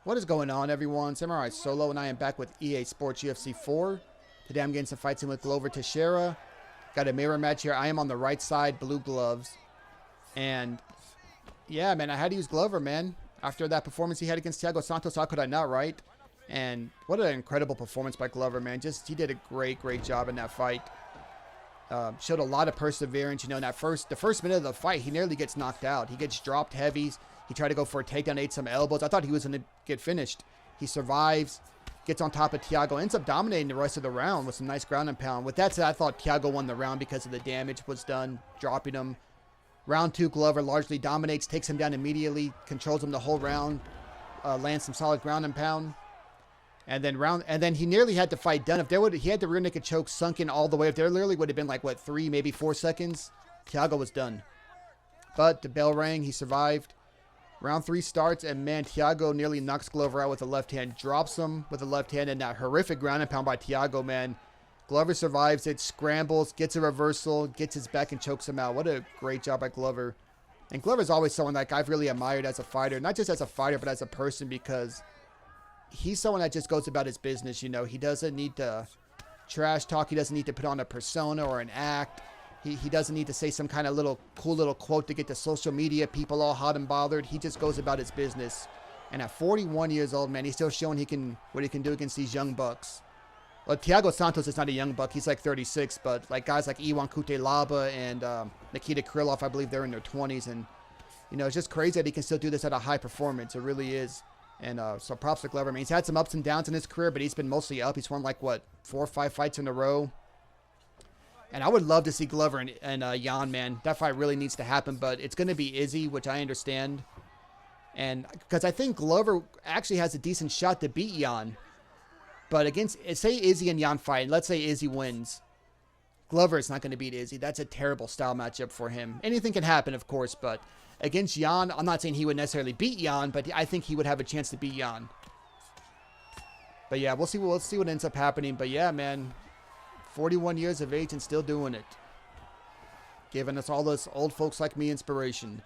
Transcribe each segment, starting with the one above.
What is going on, everyone? Samurai Solo, and I am back with EA Sports UFC 4. Today I'm getting some fights in with Glover Teixeira. Got a mirror match here. I am on the right side, blue gloves. And, yeah, man, I had to use Glover, man. After that performance he had against Thiago Santos, how could I not, right? And what an incredible performance by Glover, man. He did a great job in that fight. Showed a lot of perseverance. You know, in the first minute of the fight, he nearly gets knocked out. He gets dropped heavy. He tried to go for a takedown, ate some elbows. I thought he was going to get finished. He survives, gets on top of Thiago, ends up dominating the rest of the round with some nice ground and pound. With that said, I thought Thiago won the round because of the damage was done, dropping him. Round 2, Glover largely dominates, takes him down immediately, controls him the whole round, lands some solid ground and pound. And then he nearly had the fight done. He had the rear naked choke sunk in all the way. If there literally would have been like, what, 3, maybe 4 seconds, Thiago was done. But the bell rang, he survived. Round 3 starts, and man, Thiago nearly knocks Glover out with the left hand, drops him with the left hand, and that horrific ground and pound by Thiago, man. Glover survives it, scrambles, gets a reversal, gets his back and chokes him out. What a great job by Glover. And Glover's always someone like I've really admired as a fighter, not just as a fighter, but as a person, because he's someone that just goes about his business, you know. He doesn't need to trash talk. He doesn't need to put on a persona or an act. He doesn't need to say some kind of cool little quote to get the social media people all hot and bothered. He just goes about his business. And at 41 years old, man, he's still showing what he can do against these young bucks. Well, Thiago Santos is not a young buck. He's like 36, but like guys like Iwan Kutelaba and Nikita Krylov, I believe they're in their 20s. And, you know, it's just crazy that he can still do this at a high performance. It really is. And so props to Glover. I mean, he's had some ups and downs in his career, but he's been mostly up. He's won like, what, 4 or 5 fights in a row. And I would love to see Glover and Jan, man. That fight really needs to happen, but it's going to be Izzy, which I understand. And because I think Glover actually has a decent shot to beat Jan. But against, say Izzy and Jan fight, let's say Izzy wins. Glover is not going to beat Izzy. That's a terrible style matchup for him. Anything can happen, of course, but against Jan, I'm not saying he would necessarily beat Jan, but I think he would have a chance to beat Jan. But yeah, we'll see what ends up happening. But yeah, man, 41 years of age and still doing it. Giving us all those old folks like me inspiration.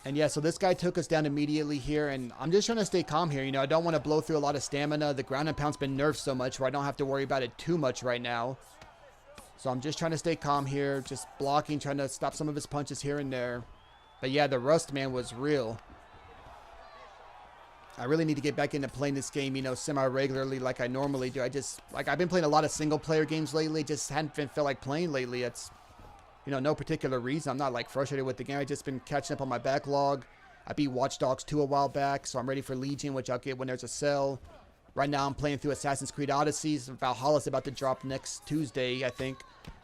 And yeah, so this guy took us down immediately here, and I'm just trying to stay calm here. You know, I don't want to blow through a lot of stamina. The ground and pound's been nerfed so much where I don't have to worry about it too much right now. So I'm just trying to stay calm here, just blocking, trying to stop some of his punches here and there. But yeah, the rust, man, was real. I really need to get back into playing this game, you know, semi-regularly like I normally do. I've been playing a lot of single-player games lately. Just hadn't felt like playing lately. It's, you know, no particular reason. I'm not, like, frustrated with the game. I've just been catching up on my backlog. I beat Watch Dogs 2 a while back, so I'm ready for Legion, which I'll get when there's a sale. Right now I'm playing through Assassin's Creed Odyssey. Valhalla's about to drop next Tuesday, I think.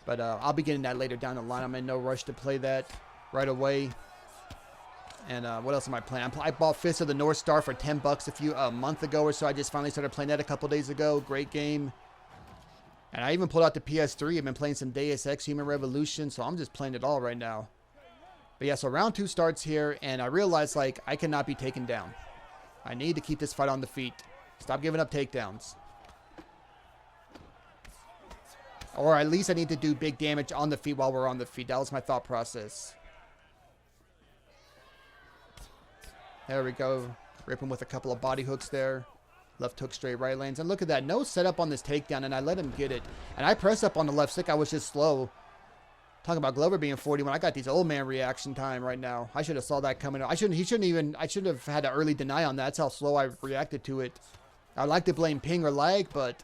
But I'll be getting that later down the line. I'm in no rush to play that right away. And what else am I playing? I bought Fist of the North Star for $10 a month ago or so. I just finally started playing that a couple days ago. Great game. And I even pulled out the PS3. I've been playing some Deus Ex Human Revolution, so I'm just playing it all right now. But yeah, so round 2 starts here, and I realized, like, I cannot be taken down. I need to keep this fight on the feet. Stop giving up takedowns. Or at least I need to do big damage on the feet while we're on the feet. That was my thought process. There we go. Rip him with a couple of body hooks there. Left hook, straight right lands. And look at that. No setup on this takedown, and I let him get it. And I pressed up on the left stick. I was just slow. Talking about Glover being 41. I got these old man reaction time right now. I should have saw that coming. I should have had an early deny on that. That's how slow I reacted to it. I'd like to blame ping or lag, but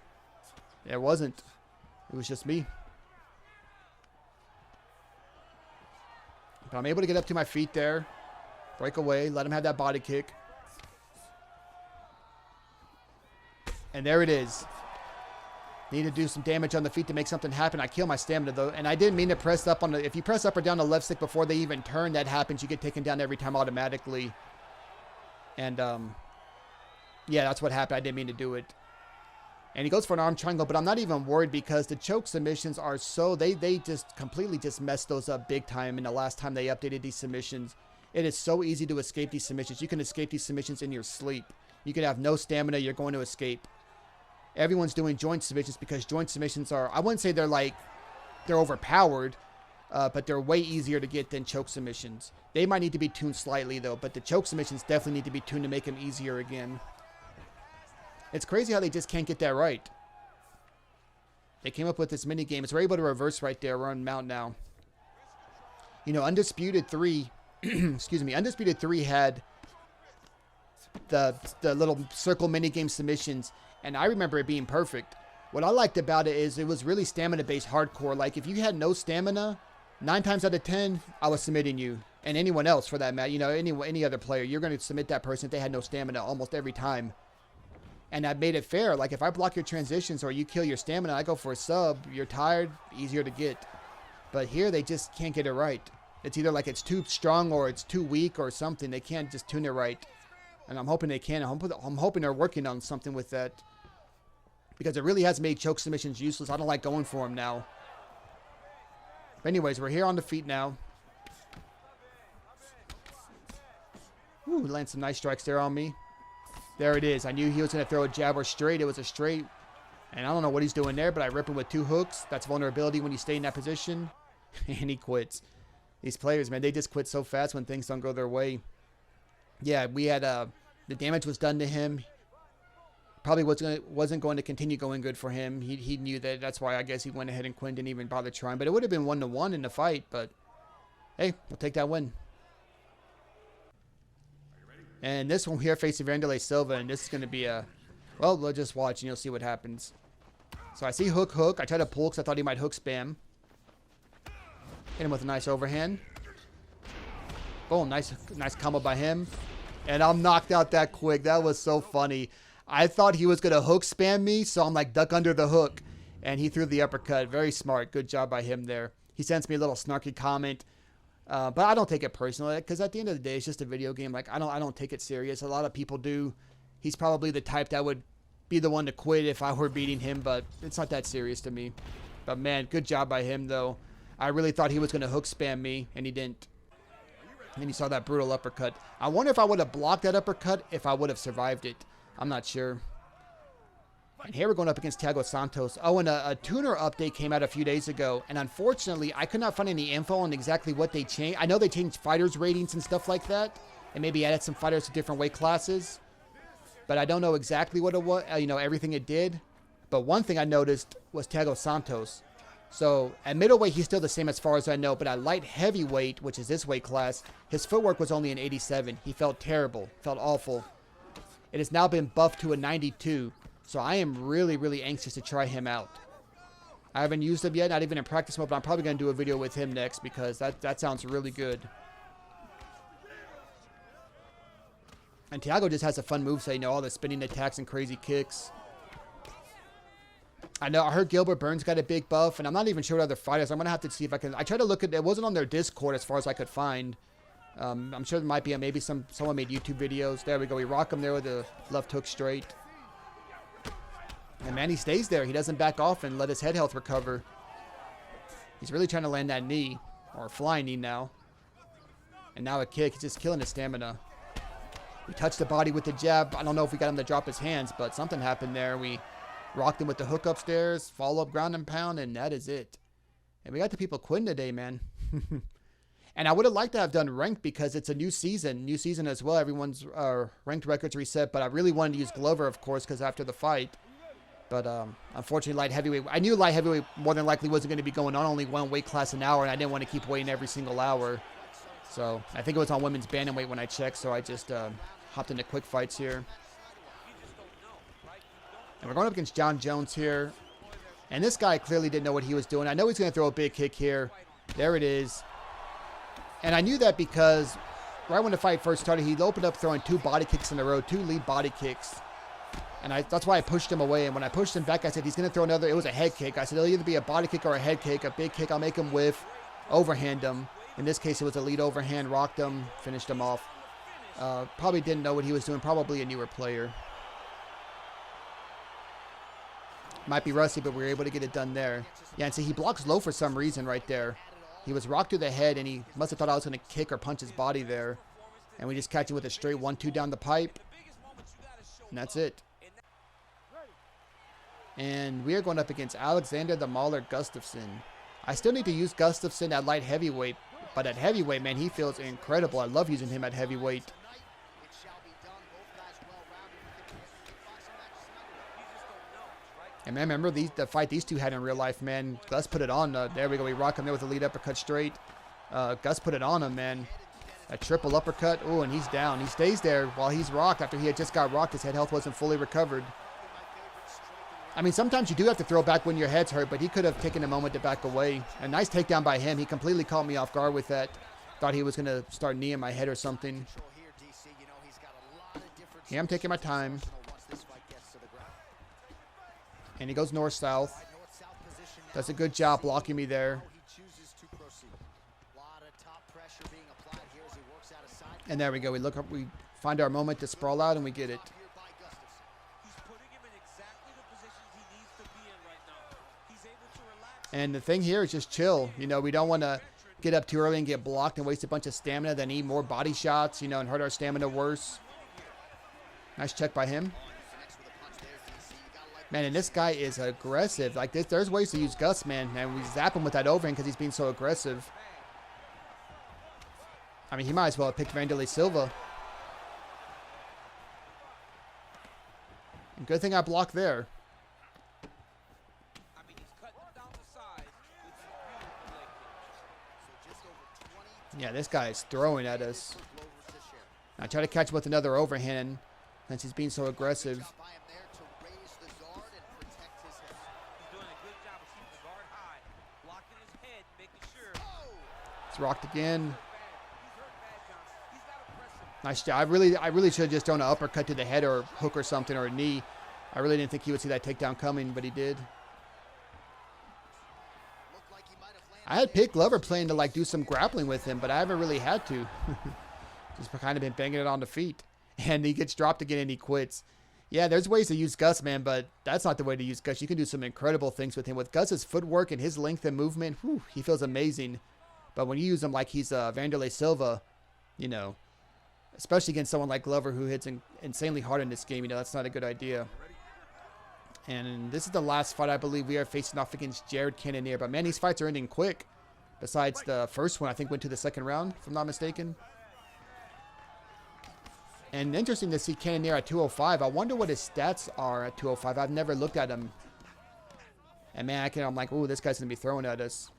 it wasn't. It was just me. But I'm able to get up to my feet there. Break away. Let him have that body kick. And there it is. Need to do some damage on the feet to make something happen. I kill my stamina, though. And I didn't mean to press up on the... If you press up or down the left stick before they even turn, that happens. You get taken down every time automatically. And, yeah, that's what happened. I didn't mean to do it. And he goes for an arm triangle, but I'm not even worried because the choke submissions are so... They just completely just messed those up big time in the last time they updated these submissions. It is so easy to escape these submissions. You can escape these submissions in your sleep. You can have no stamina. You're going to escape. Everyone's doing joint submissions because joint submissions are... I wouldn't say they're overpowered, but they're way easier to get than choke submissions. They might need to be tuned slightly, though, but the choke submissions definitely need to be tuned to make them easier again. It's crazy how they just can't get that right. They came up with this mini game. We're able to reverse right there. We're on mount now. You know, Undisputed 3, excuse me, Undisputed 3 had the little circle mini game submissions, and I remember it being perfect. What I liked about it is it was really stamina-based hardcore. Like, if you had no stamina, 9 times out of 10, I was submitting you. And anyone else, for that matter. You know, any other player. You're going to submit that person if they had no stamina almost every time. And I made it fair. Like, if I block your transitions or you kill your stamina, I go for a sub. You're tired, easier to get. But here, they just can't get it right. It's either like it's too strong or it's too weak or something. They can't just tune it right. And I'm hoping they can. I'm hoping they're working on something with that. Because it really has made choke submissions useless. I don't like going for them now. But anyways, we're here on the feet now. Ooh, land some nice strikes there on me. There it is. I knew he was going to throw a jab or straight. It was a straight. And I don't know what he's doing there, but I rip him with 2 hooks. That's vulnerability when you stay in that position. And he quits. These players, man, they just quit so fast when things don't go their way. Yeah, we had the damage was done to him. Probably wasn't going to continue going good for him. He knew that. That's why I guess he went ahead and quit, didn't even bother trying. But it would have been 1-1 in the fight. But hey, we'll take that win. And this one here facing Vanderlei Silva, and this is going to be a, well, we'll just watch and you'll see what happens. So I see hook. I try to pull because I thought he might hook spam. Hit him with a nice overhand. Boom, nice combo by him. And I'm knocked out that quick. That was so funny. I thought he was going to hook spam me, so I'm like, duck under the hook. And he threw the uppercut. Very smart. Good job by him there. He sends me a little snarky comment. But I don't take it personally, because at the end of the day, it's just a video game. Like, I don't take it serious. A lot of people do. He's probably the type that would be the one to quit if I were beating him, but it's not that serious to me. But man, good job by him, though. I really thought he was going to hook spam me, and he didn't. And then you saw that brutal uppercut. I wonder if I would have blocked that uppercut if I would have survived it. I'm not sure. And here we're going up against Thiago Santos. Oh, and a tuner update came out a few days ago. And unfortunately, I could not find any info on exactly what they changed. I know they changed fighters' ratings and stuff like that. And maybe added some fighters to different weight classes. But I don't know exactly what it was, everything it did. But one thing I noticed was Thiago Santos. So at middleweight, he's still the same as far as I know. But at light heavyweight, which is this weight class, his footwork was only an 87. He felt terrible. Felt awful. It has now been buffed to a 92. So I am really, really anxious to try him out. I haven't used him yet, not even in practice mode, but I'm probably going to do a video with him next because that sounds really good. And Thiago just has a fun moveset, all the spinning attacks and crazy kicks. I heard Gilbert Burns got a big buff, and I'm not even sure what other fighters. I'm going to have to see if I can. I tried to look at it. wasn't on their Discord as far as I could find. I'm sure there might be maybe someone made YouTube videos. There we go. We rock him there with a left hook straight. And man, he stays there. He doesn't back off and let his head health recover. He's really trying to land that knee, or flying knee now. And now a kick. He's just killing his stamina. We touched the body with the jab. I don't know if we got him to drop his hands, but something happened there. We rocked him with the hook upstairs, follow-up ground and pound, and that is it. And we got the people quitting today, man. And I would have liked to have done ranked because it's a new season as well. Everyone's ranked records reset, but I really wanted to use Glover, of course, because after the fight. But unfortunately, light heavyweight. I knew light heavyweight more than likely wasn't going to be going on only one weight class an hour, and I didn't want to keep waiting every single hour. So I think it was on women's bantamweight when I checked, so I just hopped into quick fights here. And we're going up against John Jones here. And this guy clearly didn't know what he was doing. I know he's going to throw a big kick here. There it is. And I knew that because right when the fight first started, he opened up throwing 2 body kicks in a row, 2 lead body kicks. And that's why I pushed him away. And when I pushed him back, I said, he's going to throw another. It was a head kick. I said, it'll either be a body kick or a head kick. A big kick, I'll make him whiff, overhand him. In this case, it was a lead overhand, rocked him, finished him off. Probably didn't know what he was doing. Probably a newer player. Might be rusty, but we were able to get it done there. Yeah, and see, he blocks low for some reason right there. He was rocked to the head, and he must have thought I was going to kick or punch his body there. And we just catch him with a straight 1-2 down the pipe. And that's it. And we are going up against Alexander the Mauler Gustafsson. I still need to use Gustafsson at light heavyweight, but at heavyweight, man, he feels incredible. I love using him at heavyweight. And man, remember the fight these two had in real life, man. Gus put it on. There we go. We rock him there with a lead uppercut straight. Gus put it on him, man. A triple uppercut. Oh, and he's down. He stays there while he's rocked after he had just got rocked. His head health wasn't fully recovered. I mean, sometimes you do have to throw back when your head's hurt, but he could have taken a moment to back away. A nice takedown by him. He completely caught me off guard with that. Thought he was going to start kneeing my head or something. Yeah, I'm taking my time. And he goes north-south. Does a good job blocking me there. And there we go. We look up, we find our moment to sprawl out, and we get it. And the thing here is just chill. You know, we don't want to get up too early and get blocked and waste a bunch of stamina, then eat more body shots, you know, and hurt our stamina worse. Nice check by him. Man, and this guy is aggressive. Like, there's ways to use Gus, man. And we zap him with that overhand because he's being so aggressive. I mean, he might as well have picked Vanderlei Silva. And good thing I blocked there. Yeah, this guy is throwing at us. I try to catch him with another overhand since he's being so aggressive. It's rocked again. Nice job. I really should have just thrown an uppercut to the head or a hook or something or a knee. I really didn't think he would see that takedown coming, but he did. I had picked Glover playing to like do some grappling with him, but I haven't really had to. Just kind of been banging it on the feet. And he gets dropped again and he quits. Yeah, there's ways to use Gus, man, but that's not the way to use Gus. You can do some incredible things with him. With Gus's footwork and his length and movement, whew, he feels amazing. But when you use him like he's Vanderlei Silva, you know, especially against someone like Glover who hits insanely hard in this game, you know, that's not a good idea. And this is the last fight I believe we are facing off against Jared Cannonier. But man, these fights are ending quick. Besides the first one, I think went to the second round, if I'm not mistaken. And interesting to see Cannonier at 205. I wonder what his stats are at 205. I've never looked at him. And man, I'm like, ooh, this guy's going to be throwing at us.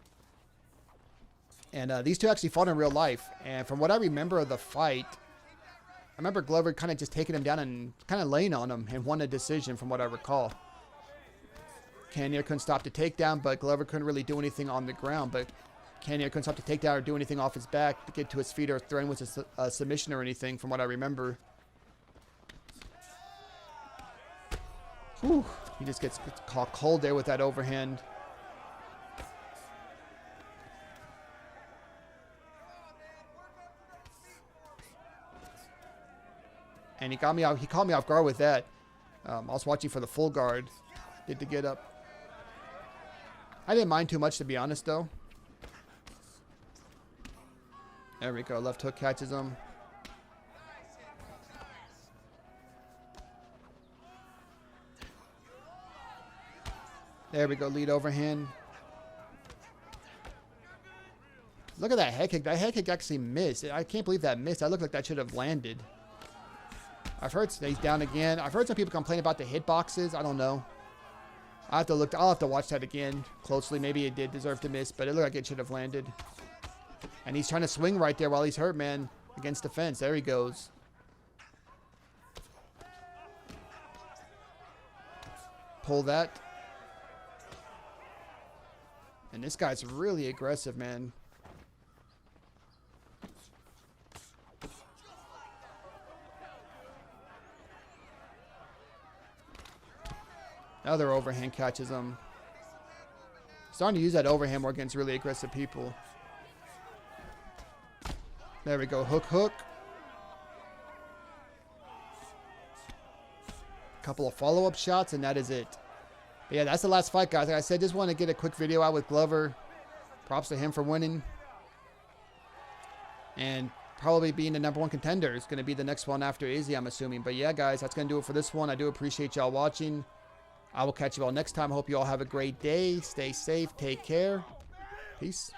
And these two actually fought in real life. And from what I remember of the fight, I remember Glover kind of just taking him down and kind of laying on him and won a decision from what I recall. Cannonier couldn't stop the takedown, but Glover couldn't really do anything on the ground. But Cannonier couldn't stop the takedown or do anything off his back to get to his feet or threaten with a submission or anything from what I remember. Whew, he just gets caught cold there with that overhand. And he caught me off guard with that. I was watching for the full guard. Did the get up. I didn't mind too much, to be honest, though. There we go. Left hook catches him. There we go. Lead overhand. Look at that head kick. That head kick actually missed. I can't believe that missed. That looked like that should have landed. I've heard he's down again. I've heard some people complain about the hitboxes. I don't know. I'll have to watch that again closely. Maybe it did deserve to miss, but it looked like it should have landed. And he's trying to swing right there while he's hurt, man, against the fence. There he goes. Pull that. And this guy's really aggressive, man. Another overhand catches him. Starting to use that overhand more against really aggressive people. There we go. Hook, hook. Couple of follow-up shots, and that is it. But yeah, that's the last fight, guys. Like I said, just want to get a quick video out with Glover. Props to him for winning. And probably being the #1 contender is going to be the next one after Izzy, I'm assuming. But yeah, guys, that's going to do it for this one. I do appreciate y'all watching. I will catch you all next time. I hope you all have a great day. Stay safe. Take care. Peace.